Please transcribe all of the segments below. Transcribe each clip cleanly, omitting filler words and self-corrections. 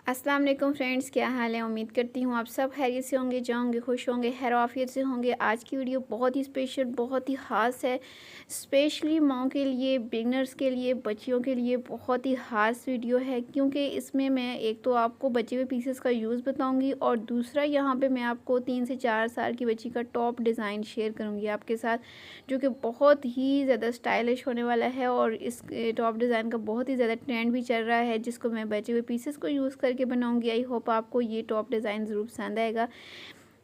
अस्सलाम वालेकुम फ्रेंड्स, क्या हाल है। उम्मीद करती हूँ आप सब खैरियत से होंगे, जाओगे खुश होंगे, खैर आफियत से होंगे। आज की वीडियो बहुत ही स्पेशल, बहुत ही ख़ास है। स्पेशली माँ के लिए, बिगनर्स के लिए, बच्चियों के लिए बहुत ही ख़ास वीडियो है, क्योंकि इसमें मैं एक तो आपको बचे हुए पीसेस का यूज़ बताऊंगी और दूसरा यहाँ पे मैं आपको 3 से 4 साल की बच्ची का टॉप डिज़ाइन शेयर करूँगी आपके साथ, जो कि बहुत ही ज़्यादा स्टाइलिश होने वाला है। और इस टॉप डिज़ाइन का बहुत ही ज़्यादा ट्रेंड भी चल रहा है, जिसको मैं बचे हुए पीसेस को यूज़ करके बनाऊंगी। आई होप आपको ये टॉप डिज़ाइन ज़रूर पसंद आएगा।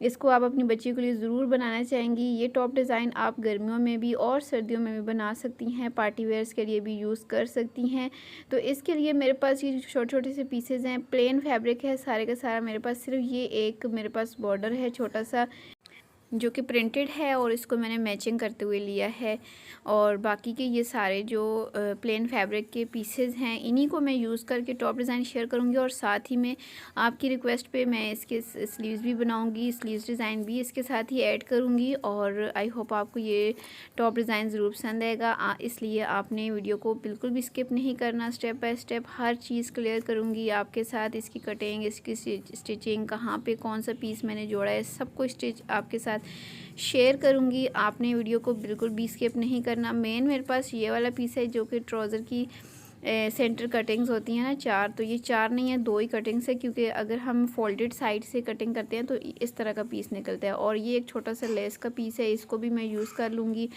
इसको आप अपनी बच्ची के लिए ज़रूर बनाना चाहेंगी। ये टॉप डिज़ाइन आप गर्मियों में भी और सर्दियों में भी बना सकती हैं, पार्टी वेयर्स के लिए भी यूज़ कर सकती हैं। तो इसके लिए मेरे पास ये छोटे छोटे से पीसेज हैं, प्लेन फैब्रिक है सारे का सारा मेरे पास। सिर्फ ये एक मेरे पास बॉर्डर है छोटा सा, जो कि प्रिंटेड है और इसको मैंने मैचिंग करते हुए लिया है। और बाकी के ये सारे जो प्लेन फैब्रिक के पीसेस हैं, इन्हीं को मैं यूज़ करके टॉप डिज़ाइन शेयर करूँगी। और साथ ही में आपकी रिक्वेस्ट पे मैं इसके स्लीव्स भी बनाऊँगी, स्लीव्स डिज़ाइन भी इसके साथ ही ऐड करूँगी। और आई होप आपको ये टॉप डिज़ाइन ज़रूर पसंद आएगा, इसलिए आपने वीडियो को बिल्कुल भी स्किप नहीं करना। Step by step her cheese clear करूँगी आपके साथ। इसकी कटिंग, इसकी स्टिचिंग, कहाँ पे कौन सा पीस मैंने जोड़ा है, सब कुछ स्टिच आपके साथ शेयर करूँगी। आपने वीडियो को बिल्कुल भी स्किप नहीं करना। मेन मेरे पास ये वाला पीस है, जो कि ट्राउज़र की सेंटर कटिंग्स होती हैं ना, 4, तो ये 4 नहीं है, 2 ही कटिंग्स है, क्योंकि अगर हम फोल्डेड साइड से कटिंग करते हैं तो इस तरह का पीस निकलता है। और ये एक छोटा सा लेस का पीस है, इसको भी मैं यूज़ कर लूँगी।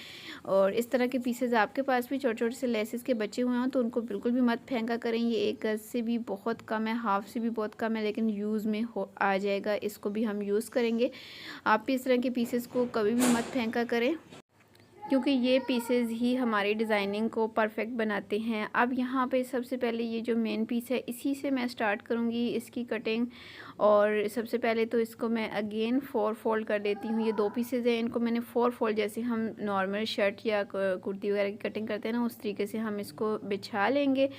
और इस तरह के पीसेज आपके पास भी छोटे छोटे से लेसेस के बचे हुए हों तो उनको बिल्कुल भी मत फेंका करें। ये 1 गज से भी बहुत कम है, हाफ से भी बहुत कम है, लेकिन यूज़ में आ जाएगा। इसको भी हम यूज़ करेंगे। आप भी इस तरह के पीसेस को कभी भी मत फेंका करें, क्योंकि ये पीसेस ही हमारी डिज़ाइनिंग को परफेक्ट बनाते हैं। अब यहाँ पे सबसे पहले ये जो मेन पीस है, इसी से मैं स्टार्ट करूँगी इसकी कटिंग। और सबसे पहले तो इसको मैं अगेन 4 फोल्ड कर देती हूँ। ये 2 पीसेज हैं, इनको मैंने 4 फोल्ड, जैसे हम नॉर्मल शर्ट या कुर्ती वगैरह की कटिंग करते हैं ना, उस तरीके से हम इसको बिछा लेंगे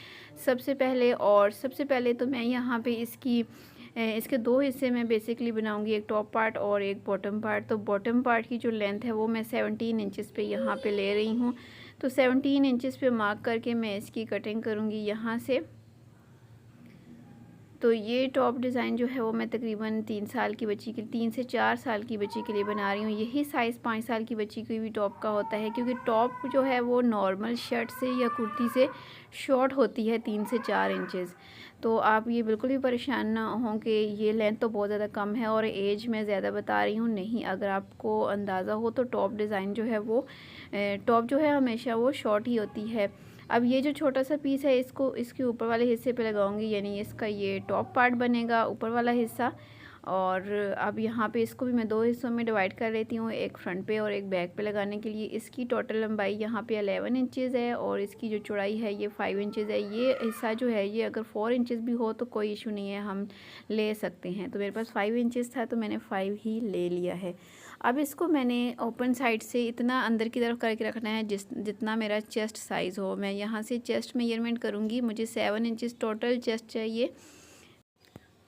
सबसे पहले। और सबसे पहले तो मैं यहाँ पे इसके 2 हिस्से में बेसिकली बनाऊंगी, एक टॉप पार्ट और एक बॉटम पार्ट। तो बॉटम पार्ट की जो लेंथ है वो मैं 17 इंचेस पे यहाँ पे ले रही हूँ। तो 17 इंचेस पे मार्क करके मैं इसकी कटिंग करूँगी यहाँ से। तो ये टॉप डिज़ाइन जो है वो मैं तकरीबन 3 साल की बच्ची के 3 से 4 साल की बच्ची के लिए बना रही हूँ। यही साइज़ 5 साल की बच्ची की भी टॉप का होता है, क्योंकि टॉप जो है वो नॉर्मल शर्ट से या कुर्ती से शॉर्ट होती है 3 से 4 इंचेस। तो आप ये बिल्कुल भी परेशान ना हों कि ये लेंथ तो बहुत ज़्यादा कम है और एज मैं ज़्यादा बता रही हूँ। नहीं, अगर आपको अंदाज़ा हो तो टॉप डिज़ाइन जो है वो टॉप जो है हमेशा वो शॉर्ट ही होती है। अब ये जो छोटा सा पीस है, इसको इसके ऊपर वाले हिस्से पे लगाऊंगी, यानी इसका ये टॉप पार्ट बनेगा, ऊपर वाला हिस्सा। और अब यहाँ पे इसको भी मैं 2 हिस्सों में डिवाइड कर लेती हूँ, एक फ्रंट पे और एक बैक पे लगाने के लिए। इसकी टोटल लंबाई यहाँ पे 11 इंचेस है और इसकी जो चौड़ाई है ये 5 इंचेस है। ये हिस्सा जो है ये अगर 4 इंचेस भी हो तो कोई इशू नहीं है, हम ले सकते हैं। तो मेरे पास 5 इंचेस था तो मैंने 5 ही ले लिया है। अब इसको मैंने ओपन साइड से इतना अंदर की तरफ करके रखना है जितना मेरा चेस्ट साइज़ हो। मैं यहाँ से चेस्ट मेजरमेंट करूँगी, मुझे 7 इंचेस टोटल चेस्ट चाहिए।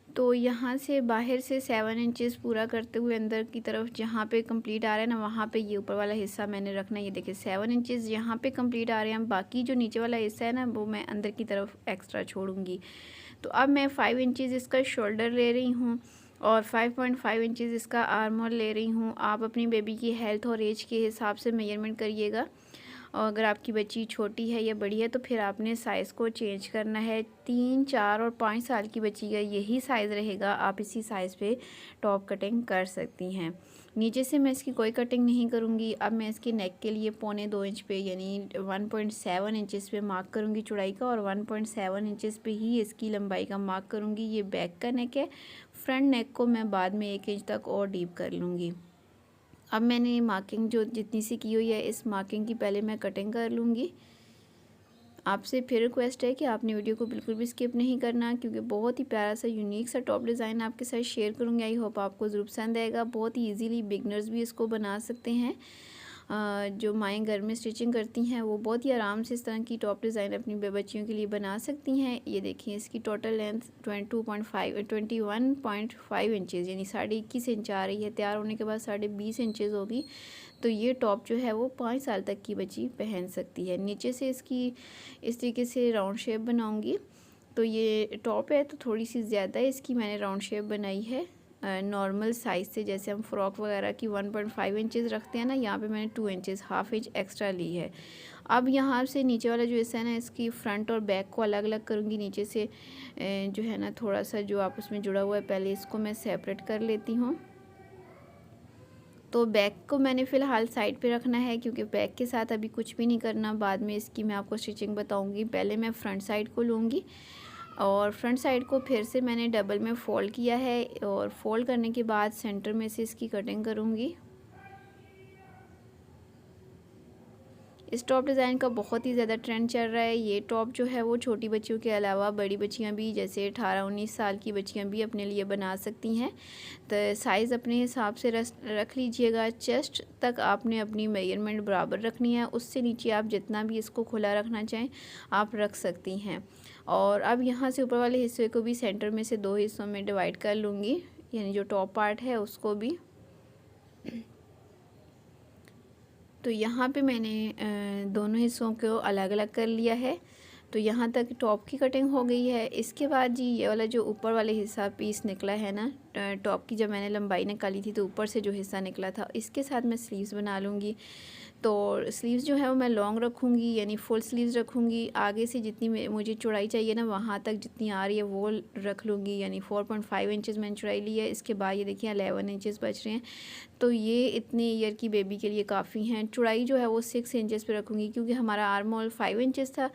तो यहाँ से बाहर से 7 इंचेस पूरा करते हुए अंदर की तरफ जहाँ पे कंप्लीट आ रहा है ना, वहाँ पे ये ऊपर वाला हिस्सा मैंने रखना है। ये देखिए 7 इंचेस यहाँ पे कंप्लीट आ रहे हैं। बाकी जो नीचे वाला हिस्सा है ना, वो मैं अंदर की तरफ एक्स्ट्रा छोड़ूंगी। तो अब मैं 5 इंचेस इसका शोल्डर ले रही हूँ और 5.5 इंचेस इसका आर्म होल ले रही हूँ। आप अपनी बेबी की हेल्थ और एज के हिसाब से मेजरमेंट करिएगा। और अगर आपकी बच्ची छोटी है या बड़ी है तो फिर आपने साइज़ को चेंज करना है। 3, 4 और 5 साल की बच्ची का यही साइज़ रहेगा, आप इसी साइज़ पे टॉप कटिंग कर सकती हैं। नीचे से मैं इसकी कोई कटिंग नहीं करूँगी। अब मैं इसके नेक के लिए 1.25 इंच पे, यानी 1.7 इंचेस पे मार्क करूँगी चौड़ाई का, और 1.7 इंचेस पे ही इसकी लंबाई का मार्क करूँगी। ये बैक का नेक है, फ्रंट नेक को मैं बाद में 1 इंच तक और डीप कर लूँगी। अब मैंने मार्किंग जो जितनी सी की हुई है, इस मार्किंग की पहले मैं कटिंग कर लूँगी। आपसे फिर रिक्वेस्ट है कि आपने वीडियो को बिल्कुल भी स्किप नहीं करना, क्योंकि बहुत ही प्यारा सा यूनिक सा टॉप डिज़ाइन आपके साथ शेयर करूँगी। आई होप आपको ज़रूर पसंद आएगा। बहुत ही ईजीली बिगनर्स भी इसको बना सकते हैं। जो माएँ घर में स्टिचिंग करती हैं वो बहुत ही आराम से इस तरह की टॉप डिज़ाइन अपनी बच्चियों के लिए बना सकती हैं। ये देखिए इसकी टोटल लेंथ 21.5 इंचेस, यानी 21.5 इंच आ रही है। तैयार होने के बाद 20.5 इंचेस होगी। तो ये टॉप जो है वो 5 साल तक की बच्ची पहन सकती है। नीचे से इसकी इस तरीके से राउंड शेप बनाऊंगी। तो ये टॉप है तो थोड़ी सी ज़्यादा इसकी मैंने राउंड शेप बनाई है नॉर्मल साइज़ से। जैसे हम फ़्रॉक वगैरह की 1.5 इंचज़ रखते हैं ना, यहाँ पे मैंने 2 इंचज़ हाफ इंच एक्स्ट्रा ली है। अब यहाँ से नीचे वाला जो हिस्सा है ना, इसकी फ्रंट और बैक को अलग अलग करूँगी। नीचे से जो है ना थोड़ा सा जो आपस में जुड़ा हुआ है, पहले इसको मैं सेपरेट कर लेती हूँ। तो बैक को मैंने फ़िलहाल साइड पे रखना है, क्योंकि बैक के साथ अभी कुछ भी नहीं करना, बाद में इसकी मैं आपको स्टिचिंग बताऊँगी। पहले मैं फ्रंट साइड को लूँगी और फ्रंट साइड को फिर से मैंने डबल में फ़ोल्ड किया है और फ़ोल्ड करने के बाद सेंटर में से इसकी कटिंग करूँगी। इस टॉप डिज़ाइन का बहुत ही ज़्यादा ट्रेंड चल रहा है। ये टॉप जो है वो छोटी बच्चियों के अलावा बड़ी बच्चियां भी, जैसे 18-19 साल की बच्चियां भी अपने लिए बना सकती हैं। तो साइज़ अपने हिसाब से रख लीजिएगा। चेस्ट तक आपने अपनी मेजरमेंट बराबर रखनी है, उससे नीचे आप जितना भी इसको खुला रखना चाहें आप रख सकती हैं। और अब यहाँ से ऊपर वाले हिस्से को भी सेंटर में से 2 हिस्सों में डिवाइड कर लूँगी, यानी जो टॉप पार्ट है उसको भी। तो यहाँ पे मैंने दोनों हिस्सों को अलग अलग कर लिया है। तो यहाँ तक टॉप की कटिंग हो गई है। इसके बाद जी ये वाला जो ऊपर वाले हिस्सा पीस निकला है ना, टॉप की जब मैंने लंबाई निकाली थी तो ऊपर से जो हिस्सा निकला था, इसके साथ मैं स्लीव्स बना लूँगी। तो स्लीव्स जो है वो मैं लॉन्ग रखूँगी, यानी फुल स्लीव्स रखूँगी। आगे से जितनी मुझे चौड़ाई चाहिए ना, वहाँ तक जितनी आ रही है वो रख लूँगी, यानी 4.5 इंचज़ मैंने चौड़ाई ली है। इसके बाद ये देखिए 11 इंचज़ बच रहे हैं। तो ये इतने ईयर की बेबी के लिए काफ़ी हैं। चौड़ाई जो है वो 6 इंचज़ पे रखूँगी, क्योंकि हमारा आर्म होल 5 इंचज़ था,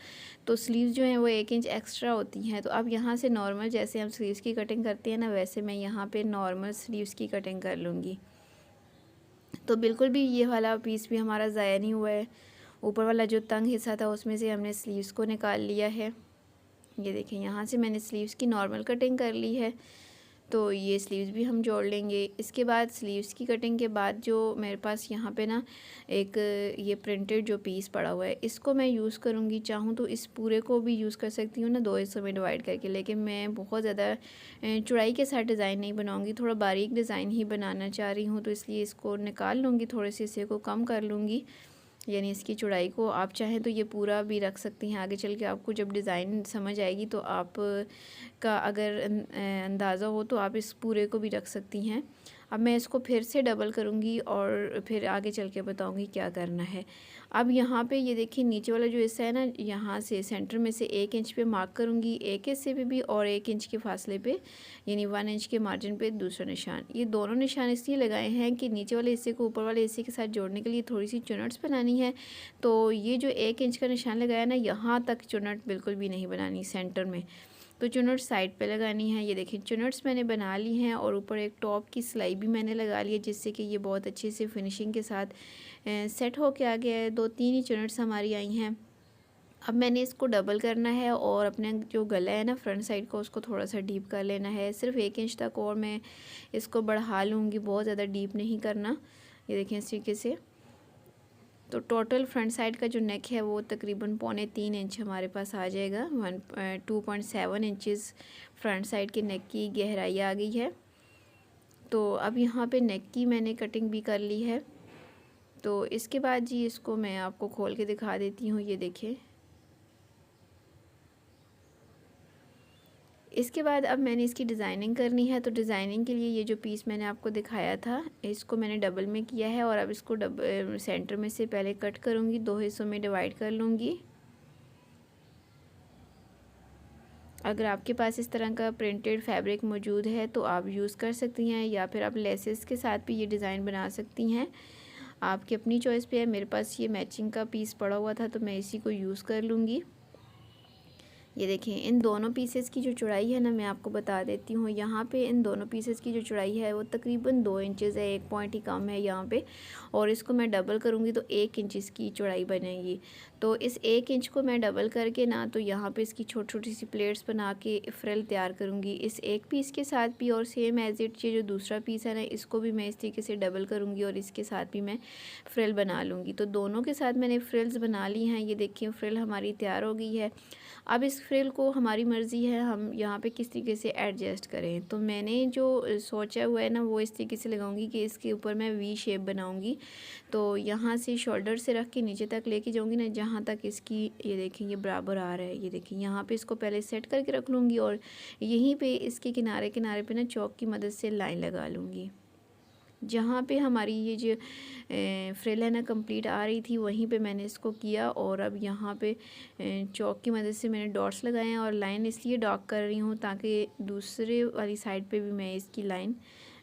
तो स्लीव्स जो हैं वो 1 इंच एक्स्ट्रा होती हैं। तो अब यहाँ से नॉर्मल जैसे हम स्लीव्स की कटिंग करते हैं ना, वैसे मैं यहाँ पे नॉर्मल स्लीव्स की कटिंग कर लूँगी। तो बिल्कुल भी ये वाला पीस भी हमारा ज़ाया नहीं हुआ है। ऊपर वाला जो तंग हिस्सा था उसमें से हमने स्लीव्स को निकाल लिया है। ये देखें, यहाँ से मैंने स्लीव्स की नॉर्मल कटिंग कर ली है। तो ये स्लीव्स भी हम जोड़ लेंगे। इसके बाद स्लीव्स की कटिंग के बाद जो मेरे पास यहाँ पे ना एक ये प्रिंटेड जो पीस पड़ा हुआ है, इसको मैं यूज़ करूँगी। चाहूँ तो इस पूरे को भी यूज़ कर सकती हूँ ना 2 हिस्सों में डिवाइड करके, लेकिन मैं बहुत ज़्यादा चौड़ाई के साथ डिज़ाइन नहीं बनाऊँगी, थोड़ा बारीक डिज़ाइन ही बनाना चाह रही हूँ। तो इसलिए इसको निकाल लूँगी, थोड़े से हिस्से को कम कर लूँगी, यानी इसकी चौड़ाई को। आप चाहें तो ये पूरा भी रख सकती हैं। आगे चल के आपको जब डिज़ाइन समझ आएगी तो आप का अगर अंदाज़ा हो तो आप इस पूरे को भी रख सकती हैं। अब मैं इसको फिर से डबल करूँगी और फिर आगे चल के बताऊँगी क्या करना है। अब यहाँ पे ये देखिए नीचे वाला जो हिस्सा है ना, यहाँ से सेंटर में से 1 इंच पे मार्क करूँगी, एक हिस्से पे भी और 1 इंच के फासले पे, यानी 1 इंच के मार्जिन पे दूसरा निशान। ये दोनों निशान इसलिए लगाए हैं कि नीचे वाले हिस्से को ऊपर वाले हिस्से के साथ जोड़ने के लिए थोड़ी सी चुनट्स बनानी है। तो ये जो 1 इंच का निशान लगाया ना, यहाँ तक चुनट बिल्कुल भी नहीं बनानी सेंटर में, तो चुनट साइड पे लगानी है। ये देखिए चुनट्स मैंने बना ली हैं और ऊपर एक टॉप की सिलाई भी मैंने लगा ली है, जिससे कि ये बहुत अच्छे से फिनिशिंग के साथ सेट हो के आ गया है। 2-3 ही चुनट्स हमारी आई हैं। अब मैंने इसको डबल करना है और अपने जो गला है ना फ्रंट साइड को, उसको थोड़ा सा डीप कर लेना है, सिर्फ 1 इंच तक, और मैं इसको बढ़ा लूँगी, बहुत ज़्यादा डीप नहीं करना। ये देखें इस तरीके से। तो टोटल फ्रंट साइड का जो नेक है वो तकरीबन 3.25 इंच हमारे पास आ जाएगा। 2.7 इंचज़ फ्रंट साइड के नेक की गहराई आ गई है। तो अब यहाँ पे नेक की मैंने कटिंग भी कर ली है। तो इसके बाद जी इसको मैं आपको खोल के दिखा देती हूँ। ये देखिए, इसके बाद अब मैंने इसकी डिज़ाइनिंग करनी है। तो डिज़ाइनिंग के लिए ये जो पीस मैंने आपको दिखाया था, इसको मैंने डबल में किया है और अब इसको सेंटर में से पहले कट करूँगी, 2 हिस्सों में डिवाइड कर लूँगी। अगर आपके पास इस तरह का प्रिंटेड फैब्रिक मौजूद है तो आप यूज़ कर सकती हैं, या फिर आप लेसेस के साथ भी ये डिज़ाइन बना सकती हैं। आपकी अपनी चॉइस पे है। मेरे पास ये मैचिंग का पीस पड़ा हुआ था तो मैं इसी को यूज़ कर लूँगी। ये देखें, इन दोनों पीसेस की जो चौड़ाई है ना, मैं आपको बता देती हूँ। यहाँ पे इन दोनों पीसेस की जो चौड़ाई है वो तकरीबन 2 इंचज़ है, 1 पॉइंट ही कम है यहाँ पे। और इसको मैं डबल करूँगी तो 1 इंच इसकी चौड़ाई बनेगी। तो इस 1 इंच को मैं डबल करके ना, तो यहाँ पे इसकी छोटी छोटी सी प्लेट्स बना के फ्रिल तैयार करूँगी इस एक पीस के साथ भी। और सेम एज इट ये जो दूसरा पीस है ना, इसको भी मैं इस तरीके से डबल करूँगी और इसके साथ भी मैं फ्रिल बना लूँगी। तो दोनों के साथ मैंने फ्रिल्स बना ली हैं। ये देखिए फ्रिल हमारी तैयार हो गई है। अब इस फ्रिल को हमारी मर्ज़ी है हम यहाँ पे किस तरीके से एडजस्ट करें। तो मैंने जो सोचा हुआ है ना, वो इस तरीके से लगाऊंगी कि इसके ऊपर मैं वी शेप बनाऊंगी। तो यहाँ से शोल्डर से रख के नीचे तक लेके जाऊंगी ना, जहाँ तक इसकी ये देखें ये बराबर आ रहा है। ये देखें यहाँ पे इसको पहले सेट करके रख लूँगी और यहीं पे इसके किनारे किनारे पे ना चॉक की मदद से लाइन लगा लूँगी। जहाँ पे हमारी ये जो फ्रिल है ना कंप्लीट आ रही थी वहीं पे मैंने इसको किया और अब यहाँ पे चॉक की मदद से मैंने डॉट्स लगाए हैं और लाइन इसलिए डार्क कर रही हूँ ताकि दूसरे वाली साइड पे भी मैं इसकी लाइन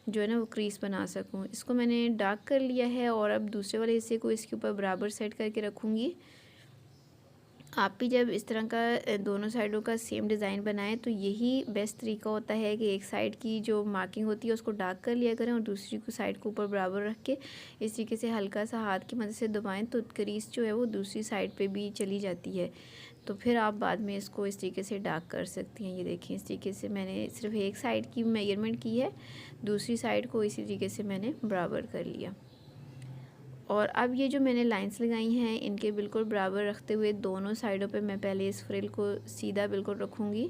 जो है ना वो क्रीज बना सकूँ। इसको मैंने डार्क कर लिया है और अब दूसरे वाले हिस्से को इसके ऊपर बराबर सेट करके रखूँगी। आप भी जब इस तरह का दोनों साइडों का सेम डिज़ाइन बनाएं तो यही बेस्ट तरीका होता है कि एक साइड की जो मार्किंग होती है उसको डार्क कर लिया करें और दूसरी को साइड को ऊपर बराबर रख के इस तरीके से हल्का सा हाथ की मदद से दबाएं तो क्रीज जो है वो दूसरी साइड पे भी चली जाती है। तो फिर आप बाद में इसको इस तरीके से डार्क कर सकती हैं। ये देखें इस तरीके से मैंने सिर्फ एक साइड की मेजरमेंट की है, दूसरी साइड को इसी तरीके से मैंने बराबर कर लिया। और अब ये जो मैंने लाइंस लगाई हैं इनके बिल्कुल बराबर रखते हुए दोनों साइडों पे मैं पहले इस फ्रिल को सीधा बिल्कुल रखूँगी।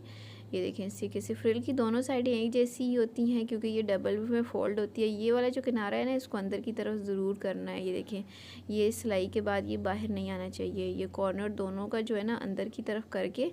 ये देखें इस तरीके से फ्रिल की दोनों साइडें एक जैसी ही होती हैं क्योंकि ये डबल में फ़ोल्ड होती है। ये वाला जो किनारा है ना इसको अंदर की तरफ ज़रूर करना है। ये देखें ये सिलाई के बाद ये बाहर नहीं आना चाहिए। ये कॉर्नर दोनों का जो है ना अंदर की तरफ करके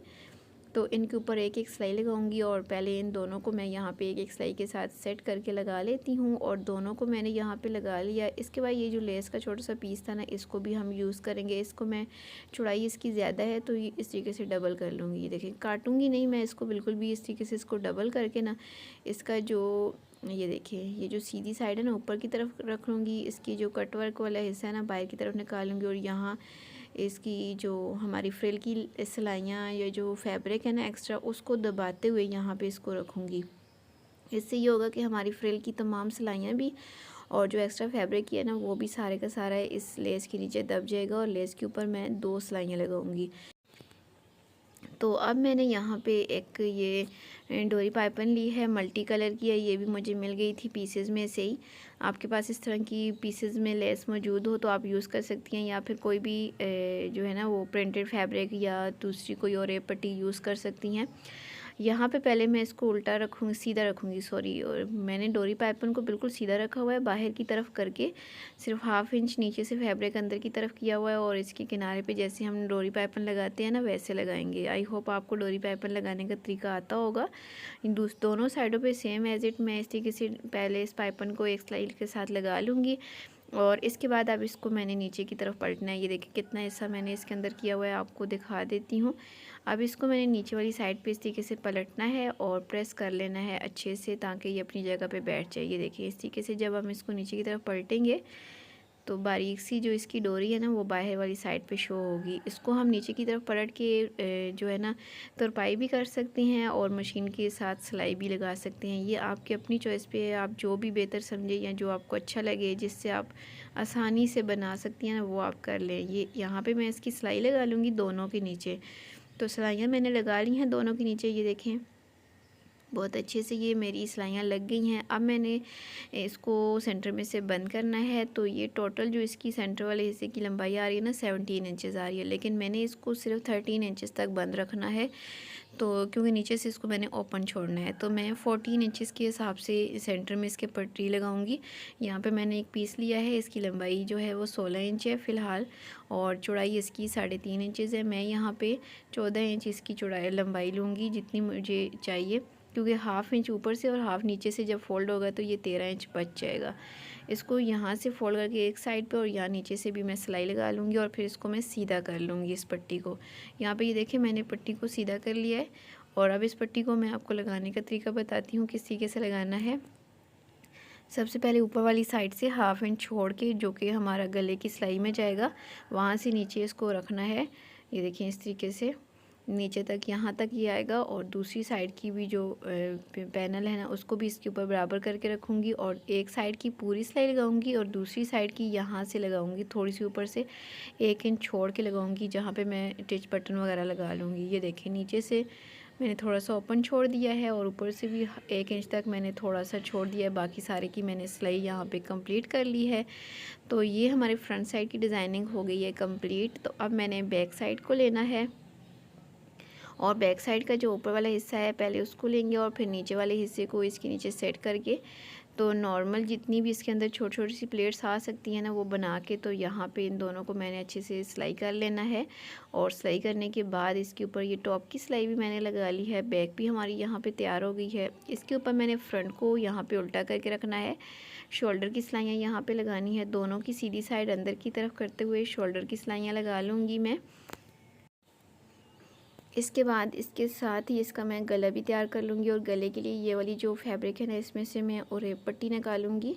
तो इनके ऊपर एक एक सिलाई लगाऊंगी और पहले इन दोनों को मैं यहाँ पे एक एक सिलाई के साथ सेट करके लगा लेती हूँ और दोनों को मैंने यहाँ पे लगा लिया। इसके बाद ये जो लेस का छोटा सा पीस था ना इसको भी हम यूज़ करेंगे। इसको मैं चौड़ाई इसकी ज़्यादा है तो ये इस तरीके से डबल कर लूँगी। ये देखें काटूँगी नहीं मैं इसको बिल्कुल भी, इस तरीके से इसको डबल करके ना इसका जो ये देखिए ये जो सीधी साइड है ना ऊपर की तरफ रख लूँगी। इसकी जो कट वर्क वाला हिस्सा है ना बाहर की तरफ निकालूँगी और यहाँ इसकी जो हमारी फ्रिल की सिलाइयाँ या जो फैब्रिक है ना एक्स्ट्रा उसको दबाते हुए यहाँ पे इसको रखूँगी। इससे ये होगा कि हमारी फ्रिल की तमाम सिलाइयाँ भी और जो एक्स्ट्रा फैब्रिक है ना वो भी सारे का सारा इस लेस के नीचे दब जाएगा और लेस के ऊपर मैं 2 सिलाइयाँ लगाऊँगी। तो अब मैंने यहाँ पे एक ये डोरी पाइपिंग ली है, मल्टी कलर की है। ये भी मुझे मिल गई थी पीसेस में से ही। आपके पास इस तरह की पीसेस में लेस मौजूद हो तो आप यूज़ कर सकती हैं या फिर कोई भी जो है ना वो प्रिंटेड फैब्रिक या दूसरी कोई और पट्टी यूज़ कर सकती हैं। यहाँ पे पहले मैं इसको उल्टा रखूँगी, सीधा रखूँगी सॉरी, और मैंने डोरी पाइपिंग को बिल्कुल सीधा रखा हुआ है बाहर की तरफ करके, सिर्फ 1/2 इंच नीचे से फैब्रिक अंदर की तरफ किया हुआ है और इसके किनारे पे जैसे हम डोरी पाइपिंग लगाते हैं ना वैसे लगाएंगे। आई होप आपको डोरी पाइपिंग लगाने का तरीका आता होगा। दोनों साइडों पे सेम एज इट मैं इस तरीके से पहले इस पाइपिंग को एक सिलाई के साथ लगा लूँगी और इसके बाद अब इसको मैंने नीचे की तरफ पलटना है। ये देखिए कितना हिस्सा मैंने इसके अंदर किया हुआ है, आपको दिखा देती हूँ। अब इसको मैंने नीचे वाली साइड पे इस तरीके से पलटना है और प्रेस कर लेना है अच्छे से ताकि ये अपनी जगह पे बैठ जाए। ये देखिए इस तरीके से जब हम इसको नीचे की तरफ पलटेंगे तो बारीक सी जो इसकी डोरी है ना वो बाहर वाली साइड पे शो होगी। इसको हम नीचे की तरफ पलट के जो है ना तुरपाई भी कर सकते हैं और मशीन के साथ सिलाई भी लगा सकते हैं। ये आपकी अपनी चॉइस पे है, आप जो भी बेहतर समझे या जो आपको अच्छा लगे जिससे आप आसानी से बना सकती हैं ना वो आप कर लें। ये यहाँ पे मैं इसकी सिलाई लगा लूँगी दोनों के नीचे। तो सिलाइयाँ मैंने लगा ली हैं दोनों के नीचे। ये देखें बहुत अच्छे से ये मेरी सिलाइयाँ लग गई हैं। अब मैंने इसको सेंटर में से बंद करना है। तो ये टोटल जो इसकी सेंटर वाले हिस्से की लंबाई आ रही है ना 17 इंचज़ आ रही है, लेकिन मैंने इसको सिर्फ 13 इंचज़ तक बंद रखना है। तो क्योंकि नीचे से इसको मैंने ओपन छोड़ना है तो मैं 14 इंचज़ के हिसाब से सेंटर में इसके पट्टी लगाऊंगी। यहाँ पे मैंने एक पीस लिया है, इसकी लंबाई जो है वो 16 इंच है फ़िलहाल और चौड़ाई इसकी 3.5 इंचज़ है। मैं यहाँ पे 14 इंच इसकी चौड़ाई लंबाई लूँगी जितनी मुझे चाहिए, क्योंकि 1/2 इंच ऊपर से और 1/2 नीचे से जब फोल्ड होगा तो ये 13 इंच बच जाएगा। इसको यहाँ से फोल्ड करके एक साइड पे और यहाँ नीचे से भी मैं सिलाई लगा लूँगी और फिर इसको मैं सीधा कर लूँगी इस पट्टी को। यहाँ पे ये देखिए मैंने पट्टी को सीधा कर लिया है और अब इस पट्टी को मैं आपको लगाने का तरीका बताती हूँ किस तरीके से लगाना है। सबसे पहले ऊपर वाली साइड से 1/2 इंच छोड़ के जो कि हमारा गले की सिलाई में जाएगा वहाँ से नीचे इसको रखना है। ये देखिए इस तरीके से नीचे तक यहाँ तक ये आएगा और दूसरी साइड की भी जो पैनल है ना उसको भी इसके ऊपर बराबर करके रखूँगी और एक साइड की पूरी सिलाई लगाऊँगी और दूसरी साइड की यहाँ से लगाऊँगी, थोड़ी सी ऊपर से 1 इंच छोड़ के लगाऊँगी जहाँ पे मैं टिच बटन वगैरह लगा लूँगी। ये देखिए नीचे से मैंने थोड़ा सा ओपन छोड़ दिया है और ऊपर से भी 1 इंच तक मैंने थोड़ा सा छोड़ दिया है। बाकी सारे की मैंने सिलाई यहाँ पे कंप्लीट कर ली है। तो ये हमारे फ्रंट साइड की डिज़ाइनिंग हो गई है कंप्लीट। तो अब मैंने बैक साइड को लेना है और बैक साइड का जो ऊपर वाला हिस्सा है पहले उसको लेंगे और फिर नीचे वाले हिस्से को इसके नीचे सेट करके तो नॉर्मल जितनी भी इसके अंदर छोटी छोटी सी प्लेट्स आ सकती हैं ना, वो बना के तो यहाँ पे इन दोनों को मैंने अच्छे से सिलाई कर लेना है। और सिलाई करने के बाद इसके ऊपर ये टॉप की सिलाई भी मैंने लगा ली है। बैक भी हमारी यहाँ पे तैयार हो गई है। इसके ऊपर मैंने फ्रंट को यहाँ पे उल्टा करके रखना है। शोल्डर की सिलाइयाँ यहाँ पे लगानी है। दोनों की सीधी साइड अंदर की तरफ करते हुए शोल्डर की सिलाइयाँ लगा लूँगी मैं। इसके बाद इसके साथ ही इसका मैं गला भी तैयार कर लूँगी। और गले के लिए ये वाली जो फैब्रिक है ना, इसमें से मैं और पट्टी निकालूँगी।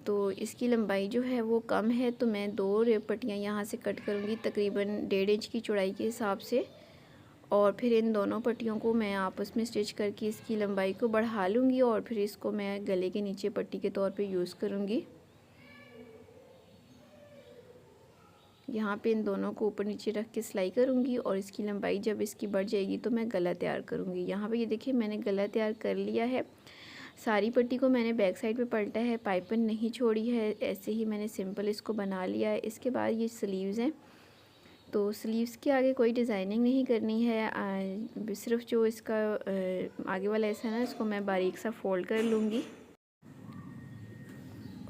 तो इसकी लंबाई जो है वो कम है, तो मैं 2 रेप पट्टियाँ यहाँ से कट करूँगी तकरीबन 1.5 इंच की चौड़ाई के हिसाब से। और फिर इन दोनों पट्टियों को मैं आपस में स्टिच करके इसकी लंबाई को बढ़ा लूँगी। और फिर इसको मैं गले के नीचे पट्टी के तौर पे यूज़ करूँगी। यहाँ पे इन दोनों को ऊपर नीचे रख के सिलाई करूँगी। और इसकी लंबाई जब इसकी बढ़ जाएगी तो मैं गला तैयार करूँगी। यहाँ पे ये देखिए मैंने गला तैयार कर लिया है। सारी पट्टी को मैंने बैक साइड पे पलटा है, पाइपिंग नहीं छोड़ी है, ऐसे ही मैंने सिंपल इसको बना लिया है। इसके बाद ये स्लीव्स हैं, तो स्लीव्स के आगे कोई डिज़ाइनिंग नहीं करनी है, सिर्फ जो इसका आगे वाला ऐसा है ना, इसको मैं बारीक सा फोल्ड कर लूँगी।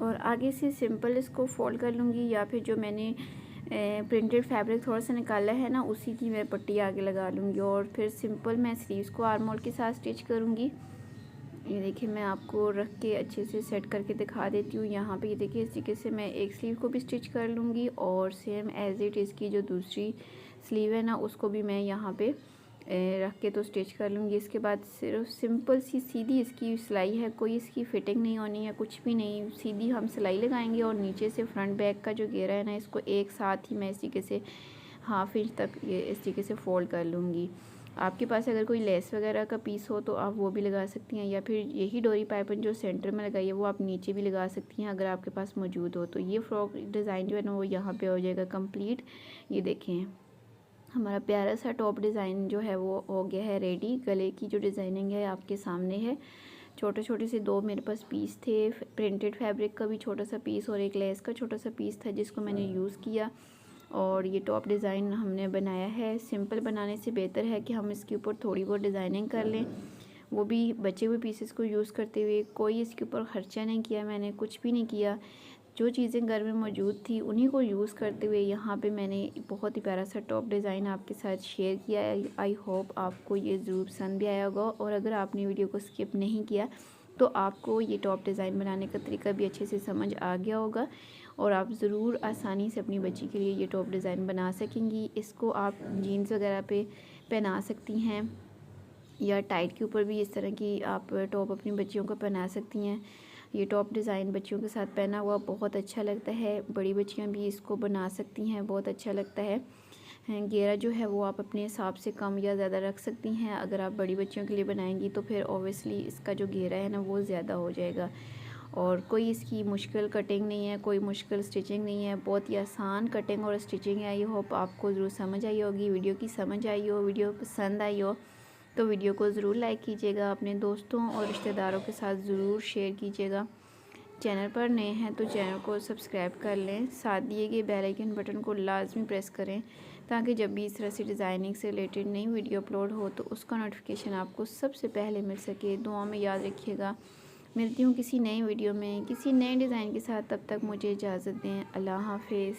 और आगे से सिंपल इसको फोल्ड कर लूँगी, या फिर जो मैंने प्रिंटेड फैब्रिक थोड़ा सा निकाला है ना, उसी की मैं पट्टी आगे लगा लूँगी। और फिर सिंपल मैं स्लीव्स को आर्म होल के साथ स्टिच करूँगी। ये देखिए मैं आपको रख के अच्छे से सेट करके दिखा देती हूँ। यहाँ पे ये देखिए इस तरीके से मैं एक स्लीव को भी स्टिच कर लूँगी। और सेम एज इट इज़ की जो दूसरी स्लीव है ना, उसको भी मैं यहाँ पे रख के तो स्टिच कर लूँगी। इसके बाद सिर्फ सिंपल सी सीधी इसकी सिलाई है, कोई इसकी फिटिंग नहीं होनी है, कुछ भी नहीं, सीधी हम सिलाई लगाएंगे। और नीचे से फ्रंट बैक का जो घेरा है ना, इसको एक साथ ही मैं इस तरीके से 1/2 इंच तक ये इस तरीके से फोल्ड कर लूँगी। आपके पास अगर कोई लेस वगैरह का पीस हो तो आप वो भी लगा सकती हैं, या फिर यही डोरी पाइपिंग जो सेंटर में लगाई है वो आप नीचे भी लगा सकती हैं अगर आपके पास मौजूद हो। तो ये फ्रॉक डिज़ाइन जो है ना, वो यहाँ पे हो जाएगा कंप्लीट। ये देखें हमारा प्यारा सा टॉप डिज़ाइन जो है वो हो गया है रेडी। गले की जो डिज़ाइनिंग है आपके सामने है। छोटे छोटे से 2 मेरे पास पीस थे, प्रिंटेड फैब्रिक का भी छोटा सा पीस और एक लेस का छोटा सा पीस था, जिसको मैंने यूज़ किया। और ये टॉप डिज़ाइन हमने बनाया है। सिंपल बनाने से बेहतर है कि हम इसके ऊपर थोड़ी बहुत डिज़ाइनिंग कर लें, वो भी बचे हुए पीसेस को यूज़ करते हुए। कोई इसके ऊपर ख़र्चा नहीं किया मैंने, कुछ भी नहीं किया। जो चीज़ें घर में मौजूद थी उन्हीं को यूज़ करते हुए यहाँ पे मैंने बहुत ही प्यारा सा टॉप डिज़ाइन आपके साथ शेयर किया है। आई होप आपको ये ज़रूर पसंद भी आया होगा। और अगर आपने वीडियो को स्किप नहीं किया तो आपको ये टॉप डिज़ाइन बनाने का तरीका भी अच्छे से समझ आ गया होगा। और आप ज़रूर आसानी से अपनी बच्ची के लिए ये टॉप डिज़ाइन बना सकेंगी। इसको आप जीन्स वगैरह पे पहना सकती हैं, या टाइट के ऊपर भी इस तरह की आप टॉप अपनी बच्चियों को पहना सकती हैं। ये टॉप डिज़ाइन बच्चियों के साथ पहना हुआ बहुत अच्छा लगता है। बड़ी बच्चियां भी इसको बना सकती हैं, बहुत अच्छा लगता है। घेरा जो है वो आप अपने हिसाब से कम या ज़्यादा रख सकती हैं। अगर आप बड़ी बच्चियों के लिए बनाएंगी तो फिर ओबियसली इसका जो घेरा है ना, वो ज़्यादा हो जाएगा। और कोई इसकी मुश्किल कटिंग नहीं है, कोई मुश्किल स्टिचिंग नहीं है, बहुत ही आसान कटिंग और स्टिचिंग है। आई होप आपको ज़रूर समझ आई होगी, वीडियो की समझ आई हो, वीडियो पसंद आई हो तो वीडियो को ज़रूर लाइक कीजिएगा, अपने दोस्तों और रिश्तेदारों के साथ ज़रूर शेयर कीजिएगा। चैनल पर नए हैं तो चैनल को सब्सक्राइब कर लें, साथ दिए गए बेल आइकन बटन को लाजमी प्रेस करें, ताकि जब भी इस तरह से डिज़ाइनिंग से रिलेटेड नई वीडियो अपलोड हो तो उसका नोटिफिकेशन आपको सबसे पहले मिल सके। दुआ में याद रखिएगा। मिलती हूँ किसी नई वीडियो में किसी नए डिज़ाइन के साथ, तब तक मुझे इजाज़त दें। अल्लाह हाफ़िज़।